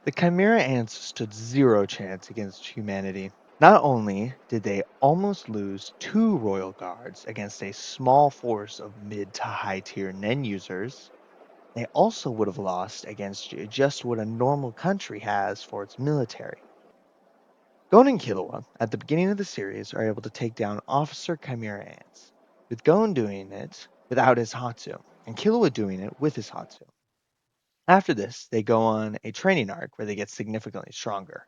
The chimera ants stood zero chance against humanity. Not only did they almost lose two royal guards against a small force of mid to high tier Nen users, they also would have lost against just what a normal country has for its military. Gon and Killua, at the beginning of the series, are able to take down Officer Chimera Ants, with Gon doing it without his Hatsu, and Killua doing it with his Hatsu. After this, they go on a training arc where they get significantly stronger.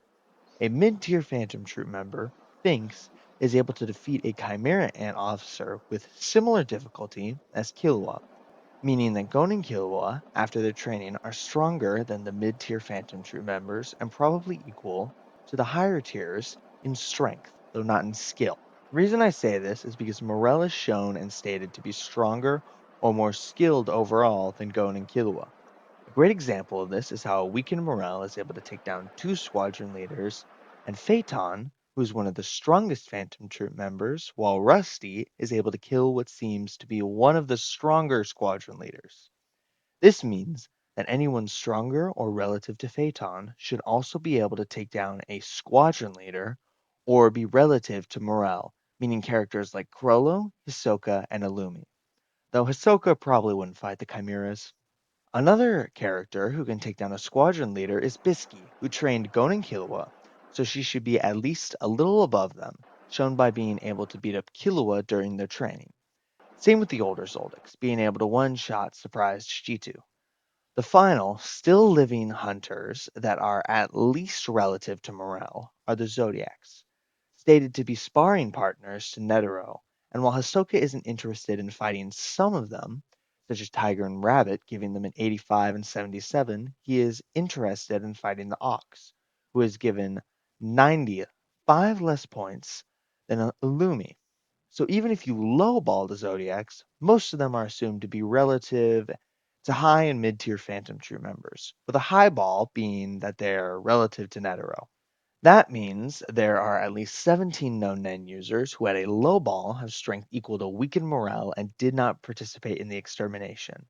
A mid-tier Phantom Troop member, Finks, is able to defeat a Chimera Ant officer with similar difficulty as Killua, meaning that Gon and Killua, after their training, are stronger than the mid-tier Phantom Troop members and probably equal to the higher tiers in strength, though not in skill. The reason I say this is because Morel is shown and stated to be stronger or more skilled overall than Gon and Killua. A great example of this is how a weakened Morel is able to take down two squadron leaders, and Phaeton, who is one of the strongest Phantom Troop members, while Rusty is able to kill what seems to be one of the stronger squadron leaders. This means that anyone stronger or relative to Phaeton should also be able to take down a squadron leader or be relative to Morel, meaning characters like Crollo, Hisoka, and Illumi. Though Hisoka probably wouldn't fight the Chimeras. Another character who can take down a squadron leader is Bisky, who trained Gon and Killua, so she should be at least a little above them, shown by being able to beat up Killua during their training. Same with the older Zoldycks, being able to one-shot surprise Chichitu. The final, still living hunters that are at least relative to Morel are the Zodiacs, stated to be sparring partners to Netero, and while Hisoka isn't interested in fighting some of them, such as Tiger and Rabbit, giving them an 85 and 77, he is interested in fighting the Ox, who is given 95 less points than Illumi. So even if you lowball the Zodiacs, most of them are assumed to be relative to high and mid-tier Phantom Troop members, with a high ball being that they're relative to Netero. That means there are at least 17 known Nen users who at a low ball have strength equal to weakened morale and did not participate in the extermination.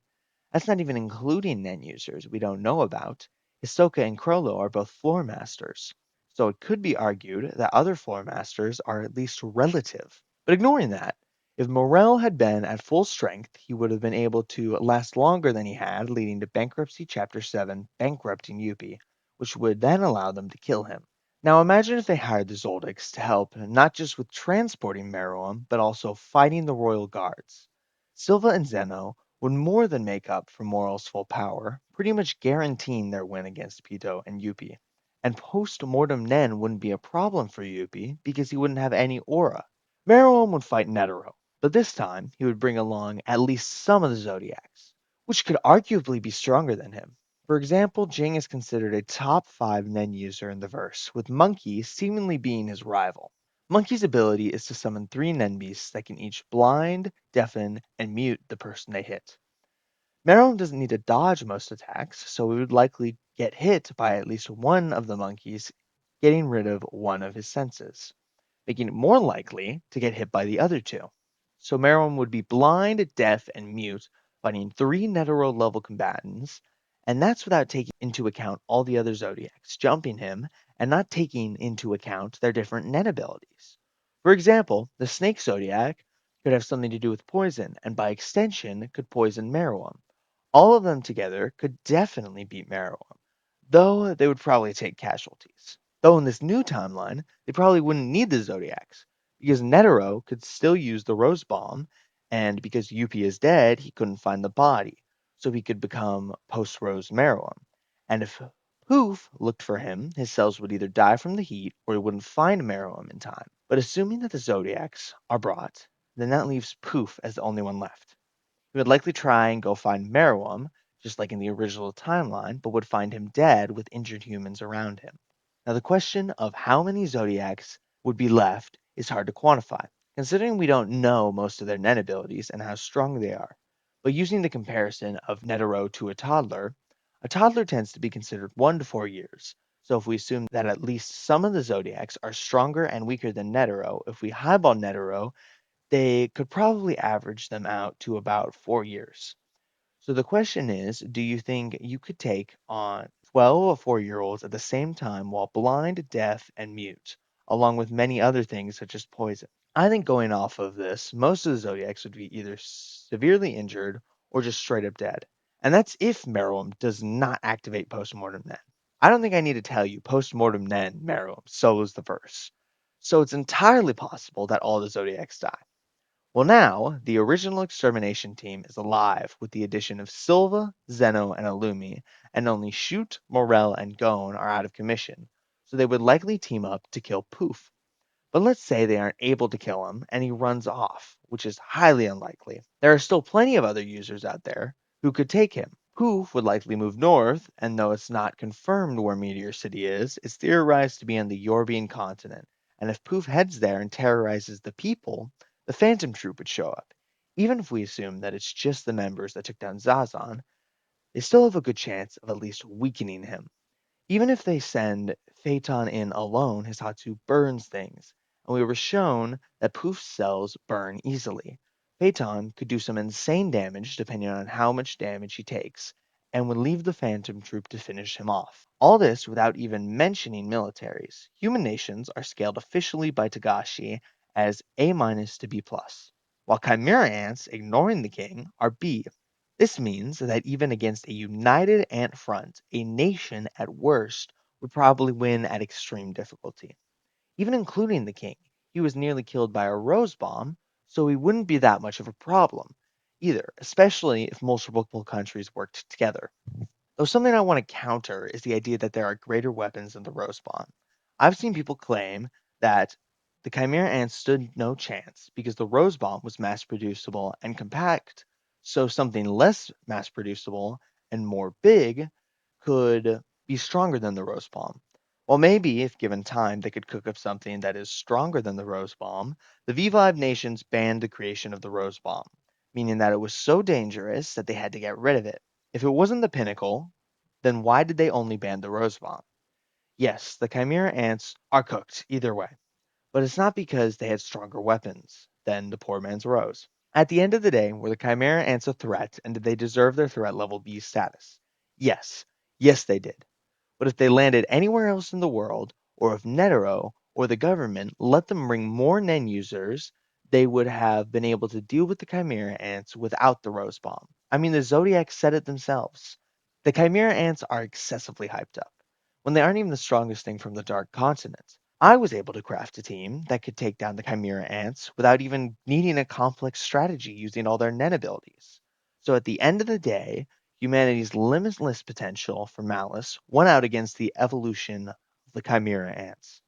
That's not even including Nen users we don't know about. Hisoka and Crollo are both floor masters, so it could be argued that other floor masters are at least relative. But ignoring that, if Morel had been at full strength, he would have been able to last longer than he had, leading to Bankruptcy Chapter 7 bankrupting Yuppie, which would then allow them to kill him. Now imagine if they hired the Zoldycks to help not just with transporting Meruem, but also fighting the royal guards. Silva and Zeno would more than make up for Moral's full power, pretty much guaranteeing their win against Pito and Yuppie. And post-mortem Nen wouldn't be a problem for Yuppie because he wouldn't have any aura. Meruem would fight Netero, but this time he would bring along at least some of the Zodiacs, which could arguably be stronger than him. For example, Jing is considered a top 5 Nen user in the verse, with Monkey seemingly being his rival. Monkey's ability is to summon 3 Nen beasts that can each blind, deafen, and mute the person they hit. Meruem doesn't need to dodge most attacks, so he would likely get hit by at least one of the monkeys, getting rid of one of his senses, making it more likely to get hit by the other two. So Meruem would be blind, deaf, and mute, fighting 3 Netero level combatants, and that's without taking into account all the other Zodiacs, jumping him, and not taking into account their different net abilities. For example, the Snake Zodiac could have something to do with poison, and by extension could poison Meruem. All of them together could definitely beat Meruem, though they would probably take casualties. Though in this new timeline, they probably wouldn't need the Zodiacs, because Netero could still use the Rose Bomb, and because Yuppie is dead, he couldn't find the body, so he could become post-Rose Meruem. And if Poof looked for him, his cells would either die from the heat or he wouldn't find Meruem in time. But assuming that the Zodiacs are brought, then that leaves Poof as the only one left. He would likely try and go find Meruem, just like in the original timeline, but would find him dead with injured humans around him. Now, the question of how many Zodiacs would be left is hard to quantify, considering we don't know most of their net abilities and how strong they are. But using the comparison of Netero to a toddler tends to be considered 1 to 4 years. So if we assume that at least some of the Zodiacs are stronger and weaker than Netero, if we highball Netero, they could probably average them out to about 4 years. So the question is, do you think you could take on 12 4-year-olds at the same time while blind, deaf, and mute, along with many other things such as poison. I think going off of this, most of the Zodiacs would be either severely injured or just straight up dead. And that's if Meruem does not activate Postmortem Nen. I don't think I need to tell you Postmortem Nen Meruem solos the verse. So it's entirely possible that all the Zodiacs die. Well, now, the original extermination team is alive with the addition of Silva, Zeno, and Illumi, and only Shoot, Morel, and Gon are out of commission, so they would likely team up to kill Poof. But let's say they aren't able to kill him and he runs off, which is highly unlikely. There are still plenty of other users out there who could take him. Poof would likely move north, and though it's not confirmed where Meteor City is, it's theorized to be on the Yorbian continent. And if Poof heads there and terrorizes the people, the Phantom Troop would show up. Even if we assume that it's just the members that took down Zazan, they still have a good chance of at least weakening him. Even if they send Phaeton in alone, Hisatsu burns things, and we were shown that Poof's cells burn easily. Phaeton could do some insane damage depending on how much damage he takes, and would leave the Phantom Troop to finish him off. All this without even mentioning militaries. Human nations are scaled officially by Tagashi as A- to B+, while Chimera ants, ignoring the king, are B. This means that even against a united ant front, a nation at worst would probably win at extreme difficulty. Even including the king, he was nearly killed by a rose bomb, so he wouldn't be that much of a problem either, especially if multiple countries worked together. Though something I want to counter is the idea that there are greater weapons than the rose bomb. I've seen people claim that the Chimera ant stood no chance because the rose bomb was mass producible and compact, so something less mass producible and more big could be stronger than the rose bomb. Well, maybe if given time, they could cook up something that is stronger than the rose bomb. The V5 nations banned the creation of the rose bomb, meaning that it was so dangerous that they had to get rid of it. If it wasn't the pinnacle, then why did they only ban the rose bomb? Yes, the Chimera ants are cooked either way, but it's not because they had stronger weapons than the poor man's rose. At the end of the day, were the Chimera ants a threat and did they deserve their threat level B status? Yes. Yes, they did. But if they landed anywhere else in the world, or if Netero or the government let them bring more Nen users, they would have been able to deal with the Chimera ants without the Rose Bomb. I mean, the Zodiac said it themselves. The Chimera ants are excessively hyped up, when they aren't even the strongest thing from the Dark Continent. I was able to craft a team that could take down the Chimera ants without even needing a complex strategy using all their Nen abilities. So at the end of the day, humanity's limitless potential for malice won out against the evolution of the Chimera ants.